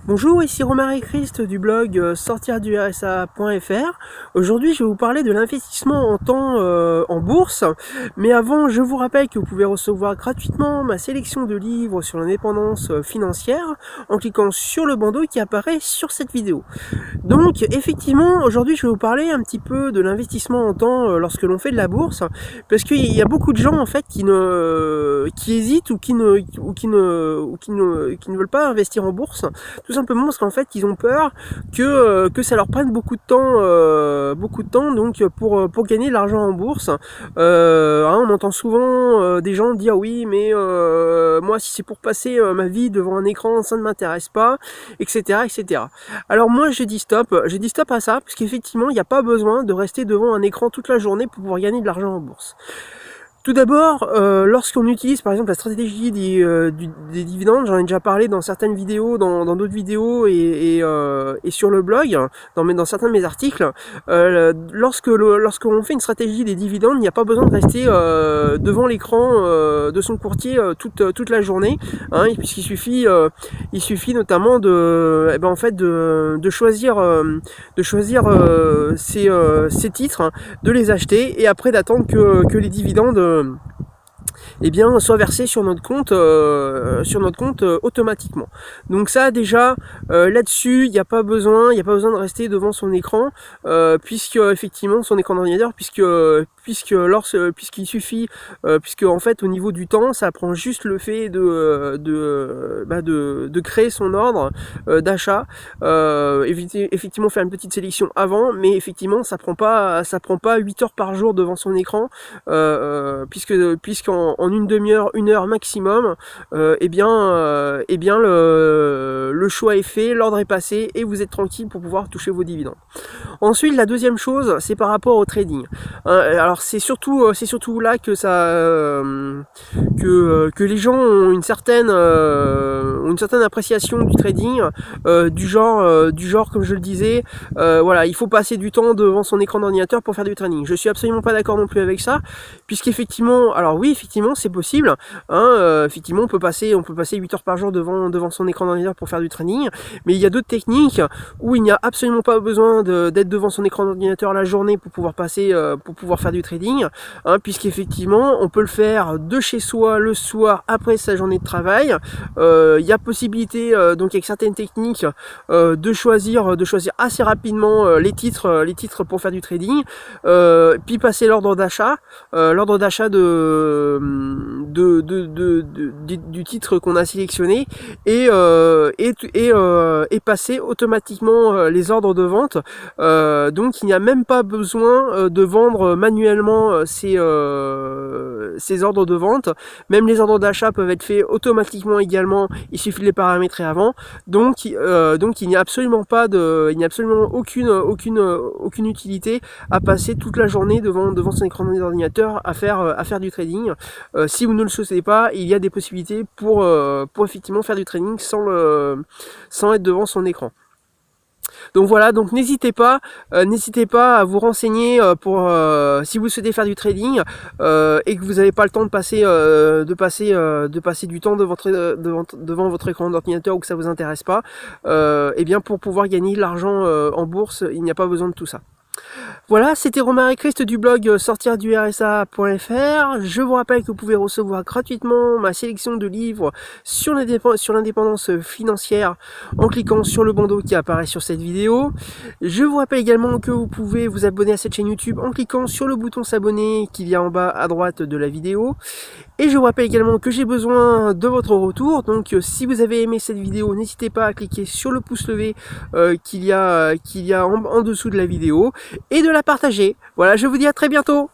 Bonjour, ici Romaric Christ du blog sortirdursa.fr. Aujourd'hui, je vais vous parler de l'investissement en temps en bourse. Mais avant, je vous rappelle que vous pouvez recevoir gratuitement ma sélection de livres sur l'indépendance financière en cliquant sur le bandeau qui apparaît sur cette vidéo. Donc, effectivement, aujourd'hui, je vais vous parler un petit peu de l'investissement en temps lorsque l'on fait de la bourse, parce qu'il y a beaucoup de gens en fait qui hésitent ou qui ne veulent pas investir en bourse. Tout simplement parce qu'en fait ils ont peur que ça leur prenne beaucoup de temps donc pour gagner de l'argent en bourse. On entend souvent des gens dire oui mais moi si c'est pour passer ma vie devant un écran ça ne m'intéresse pas, etc. Alors moi je dis stop à ça, parce qu'effectivement il n'y a pas besoin de rester devant un écran toute la journée pour pouvoir gagner de l'argent en bourse. Tout d'abord, lorsqu'on utilise par exemple la stratégie des dividendes, j'en ai déjà parlé dans certaines vidéos, dans d'autres vidéos et sur le blog, dans certains de mes articles, lorsqu'on fait une stratégie des dividendes, il n'y a pas besoin de rester devant l'écran de son courtier toute la journée, hein, puisqu'il suffit notamment de choisir ces titres, de les acheter et après d'attendre que les dividendes soit versé sur notre compte automatiquement. Donc ça déjà là-dessus il n'y a pas besoin de rester devant son écran, puisque effectivement son écran d'ordinateur, puisqu'il suffit puisque en fait au niveau du temps ça prend juste le fait de créer son ordre d'achat, effectivement faire une petite sélection avant, mais effectivement ça prend pas 8 heures par jour devant son écran, puisqu'en une demi-heure, 1 heure maximum, le choix est fait, l'ordre est passé et vous êtes tranquille pour pouvoir toucher vos dividendes. Ensuite, la deuxième chose, c'est par rapport au trading. Alors c'est surtout là que que les gens ont une certaine appréciation du trading, du genre comme je le disais, voilà, il faut passer du temps devant son écran d'ordinateur pour faire du trading. Je suis absolument pas d'accord non plus avec ça, puisqu'effectivement, alors oui, effectivement, c'est possible, hein, effectivement, on peut passer 8 heures par jour devant son écran d'ordinateur pour faire du trading, mais il y a d'autres techniques où il n'y a absolument pas besoin d'être devant son écran d'ordinateur la journée pour pouvoir faire du trading, hein, puisqu'effectivement, on peut le faire de chez soi le soir après sa journée de travail. Il y a possibilité, donc avec certaines techniques, de choisir assez rapidement les titres pour faire du trading, puis passer l'ordre d'achat du titre qu'on a sélectionné, et passer automatiquement les ordres de vente. Donc il n'y a même pas besoin de vendre manuellement ces ordres de vente. Même les ordres d'achat peuvent être faits automatiquement également, il suffit de les paramétrer avant. Donc il n'y a absolument aucune utilité à passer toute la journée devant son écran d'ordinateur à faire du trading. Si vous ne le souhaitez pas, il y a des possibilités pour effectivement faire du trading sans être devant son écran. Donc voilà, donc n'hésitez pas à vous renseigner si vous souhaitez faire du trading et que vous n'avez pas le temps de passer du temps devant votre écran d'ordinateur, ou que ça vous intéresse pas, et bien pour pouvoir gagner de l'argent en bourse, il n'y a pas besoin de tout ça. Voilà, c'était Romaric Christ du blog sortirdursa.fr. Je vous rappelle que vous pouvez recevoir gratuitement ma sélection de livres sur l'indépendance financière en cliquant sur le bandeau qui apparaît sur cette vidéo. Je vous rappelle également que vous pouvez vous abonner à cette chaîne YouTube en cliquant sur le bouton s'abonner qu'il y a en bas à droite de la vidéo. Et je vous rappelle également que j'ai besoin de votre retour, donc si vous avez aimé cette vidéo, n'hésitez pas à cliquer sur le pouce levé qu'il y a en dessous de la vidéo, et de la partager. Voilà, je vous dis à très bientôt.